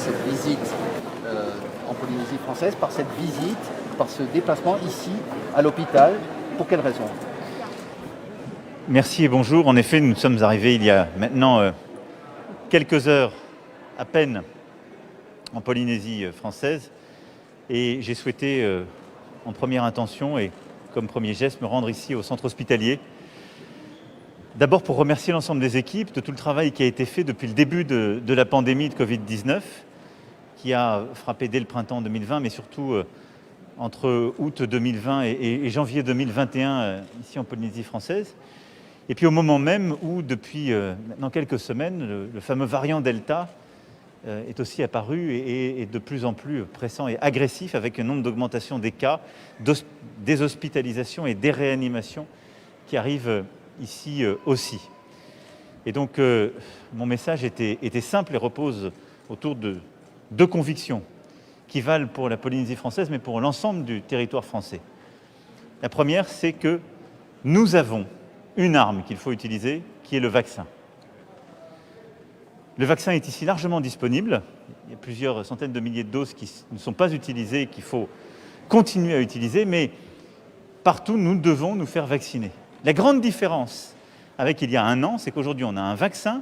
cette visite en Polynésie française, par cette visite, par ce déplacement ici, à l'hôpital. Pour quelle raison? Merci et bonjour. En effet, nous sommes arrivés il y a maintenant quelques heures à peine en Polynésie française et j'ai souhaité en première intention et comme premier geste me rendre ici au centre hospitalier. D'abord pour remercier l'ensemble des équipes de tout le travail qui a été fait depuis le début de la pandémie de Covid-19 qui a frappé dès le printemps 2020 mais surtout entre août 2020 et janvier 2021 ici en Polynésie française. Et puis au moment même où, depuis maintenant quelques semaines, le fameux variant Delta est aussi apparu et est de plus en plus pressant et agressif avec un nombre d'augmentation des cas, des hospitalisations et des réanimations qui arrivent ici aussi. Et donc mon message était simple et repose autour de deux convictions qui valent pour la Polynésie française mais pour l'ensemble du territoire français. La première, c'est que nous avons une arme qu'il faut utiliser, qui est le vaccin. Le vaccin est ici largement disponible. Il y a plusieurs centaines de milliers de doses qui ne sont pas utilisées et qu'il faut continuer à utiliser, mais partout, nous devons nous faire vacciner. La grande différence avec il y a un an, c'est qu'aujourd'hui, on a un vaccin.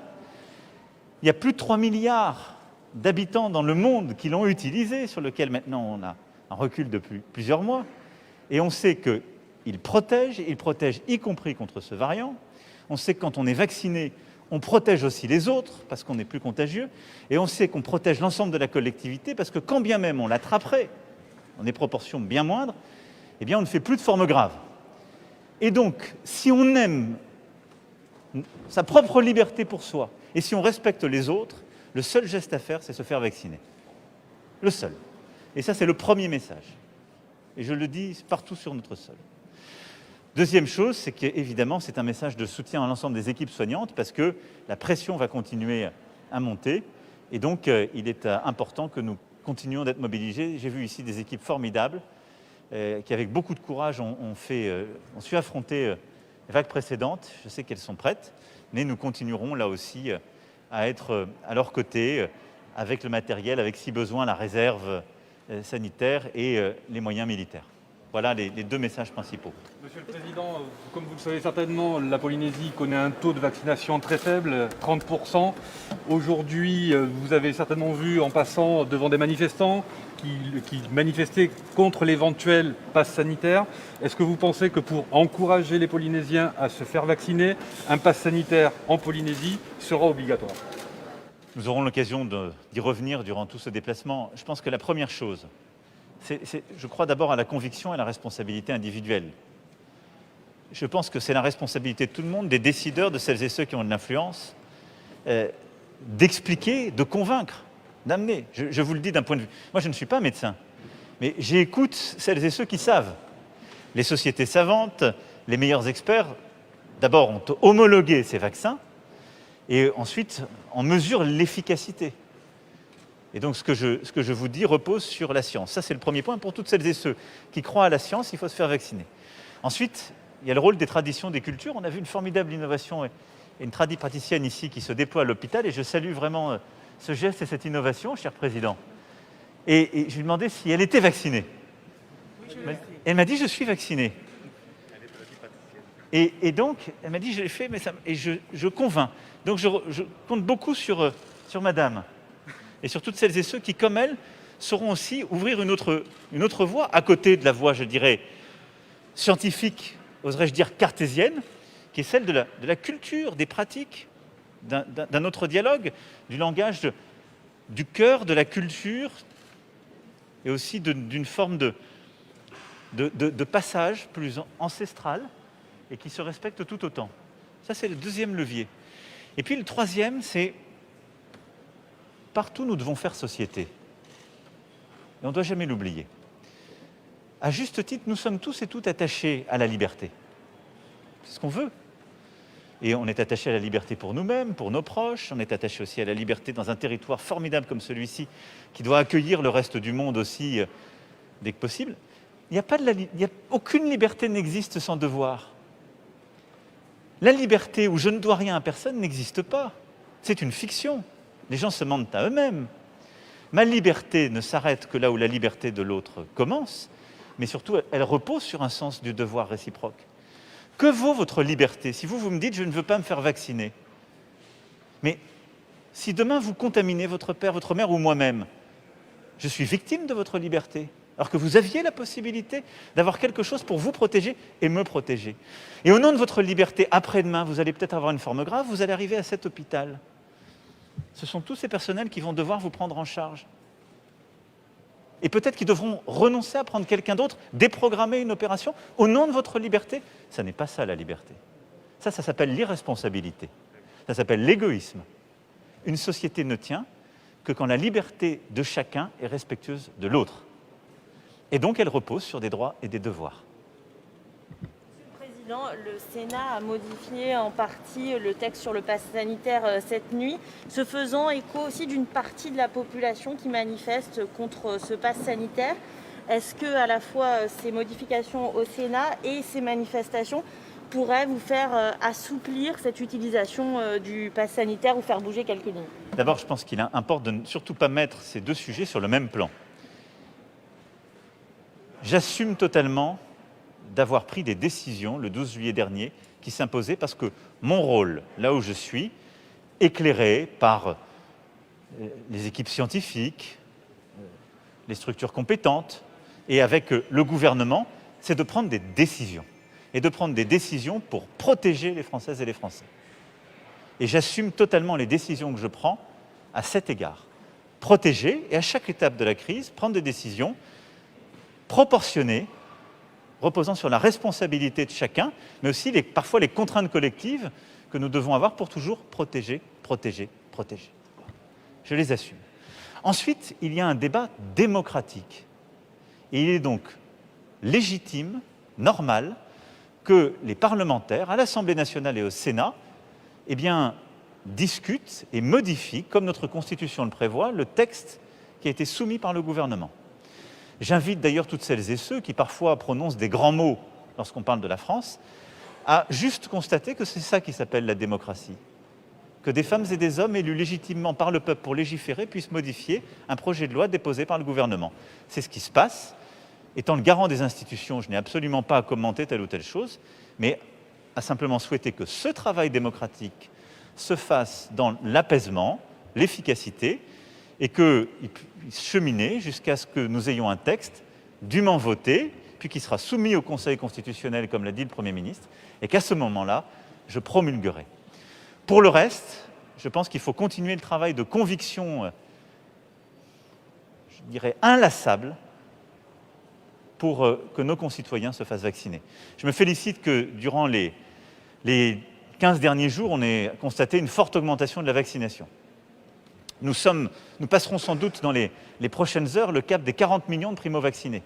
Il y a plus de 3 milliards d'habitants dans le monde qui l'ont utilisé, sur lequel maintenant on a un recul depuis plusieurs mois. Et on sait qu'il protège y compris contre ce variant. On sait que quand on est vacciné, on protège aussi les autres parce qu'on n'est plus contagieux. Et on sait qu'on protège l'ensemble de la collectivité parce que quand bien même on l'attraperait, dans des proportions bien moindres, eh bien on ne fait plus de formes graves. Et donc, si on aime sa propre liberté pour soi et si on respecte les autres, le seul geste à faire, c'est se faire vacciner. Le seul. Et ça, c'est le premier message. Et je le dis partout sur notre sol. Deuxième chose, c'est qu'évidemment, c'est un message de soutien à l'ensemble des équipes soignantes parce que la pression va continuer à monter. Et donc, il est important que nous continuions d'être mobilisés. J'ai vu ici des équipes formidables qui, avec beaucoup de courage, ont su affronter les vagues précédentes. Je sais qu'elles sont prêtes, mais nous continuerons là aussi à être à leur côté, avec le matériel, avec si besoin la réserve sanitaire et les moyens militaires. Voilà les deux messages principaux. Monsieur le Président, comme vous le savez certainement, la Polynésie connaît un taux de vaccination très faible, 30%. Aujourd'hui, vous avez certainement vu en passant devant des manifestants qui manifestaient contre l'éventuel pass sanitaire. Est-ce que vous pensez que pour encourager les Polynésiens à se faire vacciner, un pass sanitaire en Polynésie sera obligatoire? Nous aurons l'occasion d'y revenir durant tout ce déplacement. Je pense que la première chose, je crois d'abord à la conviction et à la responsabilité individuelle. Je pense que c'est la responsabilité de tout le monde, des décideurs, de celles et ceux qui ont de l'influence, d'expliquer, de convaincre, d'amener. Je vous le dis d'un point de vue... Moi, je ne suis pas médecin, mais j'écoute celles et ceux qui savent. Les sociétés savantes, les meilleurs experts, d'abord ont homologué ces vaccins et ensuite en mesurent l'efficacité. Et donc ce que je vous dis repose sur la science. Ça, c'est le premier point. Pour toutes celles et ceux qui croient à la science, il faut se faire vacciner. Ensuite, il y a le rôle des traditions, des cultures. On a vu une formidable innovation et une praticienne ici qui se déploie à l'hôpital et je salue vraiment ce geste et cette innovation, cher Président. Et je lui demandais si elle était vaccinée. Oui, elle m'a dit « je suis vaccinée ». Et donc, elle m'a dit « je l'ai fait, mais ça... » et je convainc. Donc je compte beaucoup sur madame et sur toutes celles et ceux qui, comme elle, sauront aussi ouvrir une autre voie, à côté de la voie, je dirais, scientifique, oserais-je dire cartésienne, qui est celle de la culture, des pratiques, d'un autre dialogue, du langage, du cœur, de la culture, et aussi d'une forme de passage plus ancestral, et qui se respecte tout autant. Ça, c'est le deuxième levier. Et puis le troisième, c'est partout nous devons faire société. Et on ne doit jamais l'oublier. À juste titre, nous sommes tous et toutes attachés à la liberté. C'est ce qu'on veut. Et on est attaché à la liberté pour nous-mêmes, pour nos proches, on est attaché aussi à la liberté dans un territoire formidable comme celui-ci, qui doit accueillir le reste du monde aussi dès que possible. Aucune liberté n'existe sans devoir. La liberté où je ne dois rien à personne n'existe pas. C'est une fiction. Les gens se mentent à eux-mêmes. Ma liberté ne s'arrête que là où la liberté de l'autre commence, mais surtout, elle repose sur un sens du devoir réciproque. Que vaut votre liberté si vous me dites « je ne veux pas me faire vacciner ». Mais si demain vous contaminez votre père, votre mère ou moi-même, je suis victime de votre liberté, alors que vous aviez la possibilité d'avoir quelque chose pour vous protéger et me protéger. Et au nom de votre liberté, après-demain, vous allez peut-être avoir une forme grave, vous allez arriver à cet hôpital. Ce sont tous ces personnels qui vont devoir vous prendre en charge. Et peut-être qu'ils devront renoncer à prendre quelqu'un d'autre, déprogrammer une opération au nom de votre liberté. Ça n'est pas ça la liberté. Ça s'appelle l'irresponsabilité. Ça s'appelle l'égoïsme. Une société ne tient que quand la liberté de chacun est respectueuse de l'autre. Et donc elle repose sur des droits et des devoirs. Le Sénat a modifié en partie le texte sur le pass sanitaire cette nuit, se faisant écho aussi d'une partie de la population qui manifeste contre ce pass sanitaire. Est-ce que à la fois ces modifications au Sénat et ces manifestations pourraient vous faire assouplir cette utilisation du pass sanitaire ou faire bouger quelques lignes? D'abord, je pense qu'il importe de ne surtout pas mettre ces deux sujets sur le même plan. J'assume totalement d'avoir pris des décisions le 12 juillet dernier qui s'imposaient parce que mon rôle, là où je suis, éclairé par les équipes scientifiques, les structures compétentes et avec le gouvernement, c'est de prendre des décisions. Et de prendre des décisions pour protéger les Françaises et les Français. Et j'assume totalement les décisions que je prends à cet égard. Protéger et à chaque étape de la crise, prendre des décisions proportionnées, reposant sur la responsabilité de chacun, mais aussi parfois les contraintes collectives que nous devons avoir pour toujours protéger, protéger, protéger. Je les assume. Ensuite, il y a un débat démocratique. Et il est donc légitime, normal, que les parlementaires, à l'Assemblée nationale et au Sénat, discutent et modifient, comme notre Constitution le prévoit, le texte qui a été soumis par le gouvernement. J'invite d'ailleurs toutes celles et ceux qui parfois prononcent des grands mots lorsqu'on parle de la France, à juste constater que c'est ça qui s'appelle la démocratie. Que des femmes et des hommes élus légitimement par le peuple pour légiférer puissent modifier un projet de loi déposé par le gouvernement. C'est ce qui se passe. Étant le garant des institutions, je n'ai absolument pas à commenter telle ou telle chose, mais à simplement souhaiter que ce travail démocratique se fasse dans l'apaisement, l'efficacité, et qu'il puisse cheminer jusqu'à ce que nous ayons un texte dûment voté, puis qui sera soumis au Conseil constitutionnel, comme l'a dit le Premier ministre, et qu'à ce moment-là, je promulguerai. Pour le reste, je pense qu'il faut continuer le travail de conviction, je dirais, inlassable, pour que nos concitoyens se fassent vacciner. Je me félicite que durant les 15 derniers jours, on ait constaté une forte augmentation de la vaccination. Nous passerons sans doute dans les prochaines heures le cap des 40 millions de primo-vaccinés.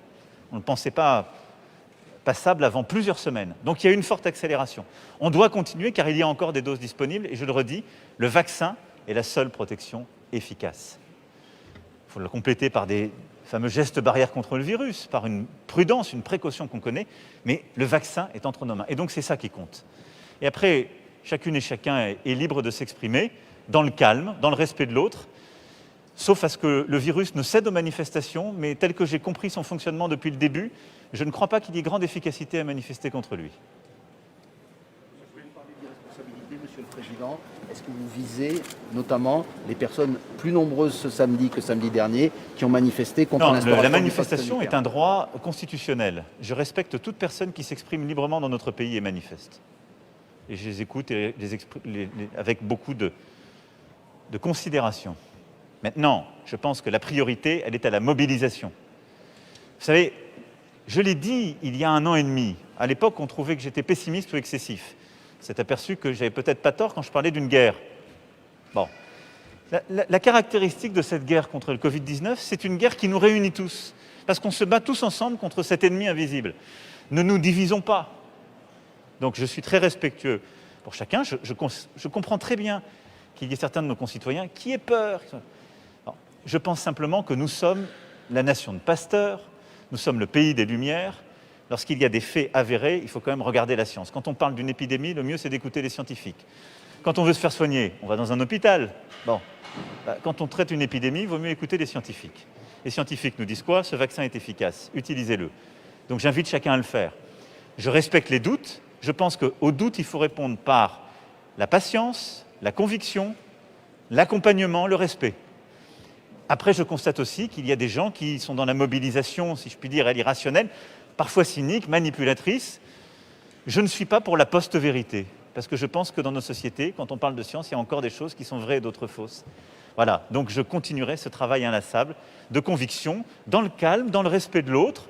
On ne pensait pas passable avant plusieurs semaines. Donc il y a eu une forte accélération. On doit continuer car il y a encore des doses disponibles et je le redis, le vaccin est la seule protection efficace. Il faut le compléter par des fameux gestes barrières contre le virus, par une prudence, une précaution qu'on connaît, mais le vaccin est entre nos mains. Et donc c'est ça qui compte. Et après, chacune et chacun est libre de s'exprimer dans le calme, dans le respect de l'autre, sauf à ce que le virus ne cède aux manifestations, mais tel que j'ai compris son fonctionnement depuis le début, je ne crois pas qu'il y ait grande efficacité à manifester contre lui. Vous voulez parler d'irresponsabilité, Monsieur le Président. Est-ce que vous visez notamment les personnes plus nombreuses ce samedi que samedi dernier qui ont manifesté contre l'instauration du pass sanitaire? La manifestation est un droit constitutionnel. Je respecte toute personne qui s'exprime librement dans notre pays et manifeste. Et je les écoute avec beaucoup de considération. Maintenant, je pense que la priorité, elle est à la mobilisation. Vous savez, je l'ai dit il y a 1 an et demi. À l'époque, on trouvait que j'étais pessimiste ou excessif. On s'est aperçu que j'avais peut-être pas tort quand je parlais d'une guerre. Bon. La caractéristique de cette guerre contre le Covid-19, c'est une guerre qui nous réunit tous. Parce qu'on se bat tous ensemble contre cet ennemi invisible. Ne nous divisons pas. Donc je suis très respectueux pour chacun. Je comprends très bien qu'il y ait certains de nos concitoyens qui aient peur. Alors, je pense simplement que nous sommes la nation de Pasteur, nous sommes le pays des Lumières. Lorsqu'il y a des faits avérés, il faut quand même regarder la science. Quand on parle d'une épidémie, le mieux c'est d'écouter les scientifiques. Quand on veut se faire soigner, on va dans un hôpital. Bon, quand on traite une épidémie, il vaut mieux écouter les scientifiques. Les scientifiques nous disent quoi? Ce vaccin est efficace, utilisez-le. Donc j'invite chacun à le faire. Je respecte les doutes. Je pense qu'aux doutes, il faut répondre par la patience, la conviction, l'accompagnement, le respect. Après, je constate aussi qu'il y a des gens qui sont dans la mobilisation, si je puis dire, irrationnelle, parfois cynique, manipulatrice. Je ne suis pas pour la post-vérité, parce que je pense que dans nos sociétés, quand on parle de science, il y a encore des choses qui sont vraies et d'autres fausses. Voilà, donc je continuerai ce travail inlassable de conviction, dans le calme, dans le respect de l'autre,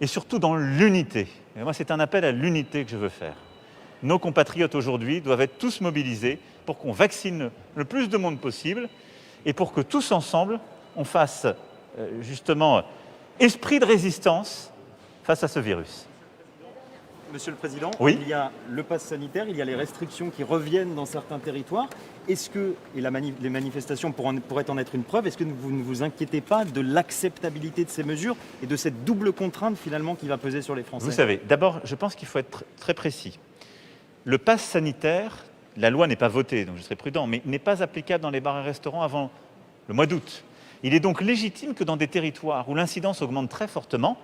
et surtout dans l'unité. Et moi, c'est un appel à l'unité que je veux faire. Nos compatriotes aujourd'hui doivent être tous mobilisés pour qu'on vaccine le plus de monde possible, et pour que tous ensemble, on fasse justement esprit de résistance face à ce virus. Monsieur le Président, oui. Il y a le pass sanitaire, il y a les restrictions qui reviennent dans certains territoires. Est-ce que, et les manifestations pourraient en être une preuve, est-ce que vous ne vous inquiétez pas de l'acceptabilité de ces mesures et de cette double contrainte finalement qui va peser sur les Français? Vous savez, d'abord, je pense qu'il faut être très précis. Le pass sanitaire, la loi n'est pas votée, donc je serai prudent, mais n'est pas applicable dans les bars et restaurants avant le mois d'août. Il est donc légitime que dans des territoires où l'incidence augmente très fortement,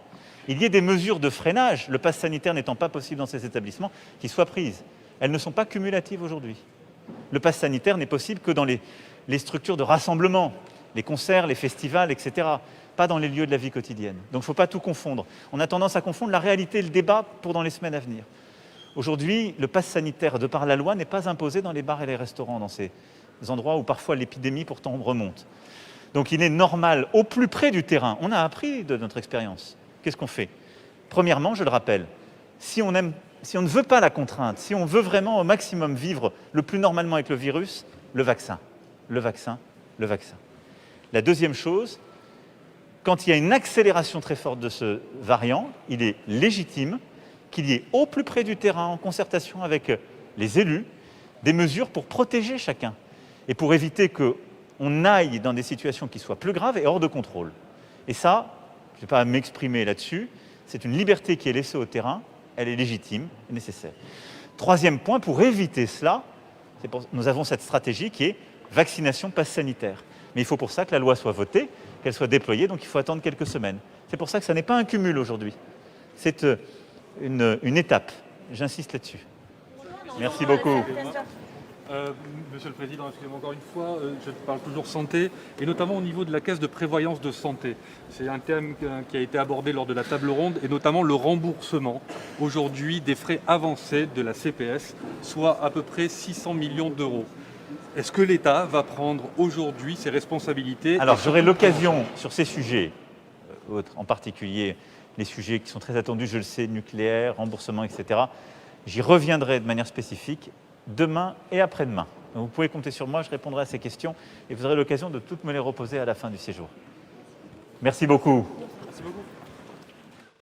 il y ait des mesures de freinage, le pass sanitaire n'étant pas possible dans ces établissements, qui soient prises. Elles ne sont pas cumulatives aujourd'hui. Le pass sanitaire n'est possible que dans les structures de rassemblement, les concerts, les festivals, etc., pas dans les lieux de la vie quotidienne. Donc il ne faut pas tout confondre. On a tendance à confondre la réalité et le débat pour dans les semaines à venir. Aujourd'hui, le pass sanitaire, de par la loi, n'est pas imposé dans les bars et les restaurants, dans ces endroits où parfois l'épidémie pourtant remonte. Donc il est normal, au plus près du terrain, on a appris de notre expérience. Qu'est-ce qu'on fait? Premièrement, je le rappelle, si on ne veut pas la contrainte, si on veut vraiment au maximum vivre le plus normalement avec le virus, le vaccin, le vaccin, le vaccin. La deuxième chose, quand il y a une accélération très forte de ce variant, il est légitime qu'il y ait au plus près du terrain, en concertation avec les élus, des mesures pour protéger chacun et pour éviter qu'on aille dans des situations qui soient plus graves et hors de contrôle. Et ça, je ne vais pas m'exprimer là-dessus, c'est une liberté qui est laissée au terrain, elle est légitime et nécessaire. Troisième point, pour éviter cela, nous avons cette stratégie qui est vaccination passe sanitaire. Mais il faut pour ça que la loi soit votée, qu'elle soit déployée, donc il faut attendre quelques semaines. C'est pour ça que ça n'est pas un cumul aujourd'hui. C'est une étape. J'insiste là-dessus. Merci beaucoup. Monsieur le Président, excusez-moi encore une fois, je parle toujours santé, et notamment au niveau de la caisse de prévoyance de santé. C'est un thème qui a été abordé lors de la table ronde, et notamment le remboursement aujourd'hui des frais avancés de la CPS, soit à peu près 600 millions d'euros. Est-ce que l'État va prendre aujourd'hui ses responsabilités? Alors j'aurai l'occasion sur ces sujets, en particulier les sujets qui sont très attendus, je le sais, nucléaire, remboursement, etc. J'y reviendrai de manière spécifique demain et après-demain. Donc vous pouvez compter sur moi, je répondrai à ces questions et vous aurez l'occasion de toutes me les reposer à la fin du séjour. Merci beaucoup. Merci beaucoup.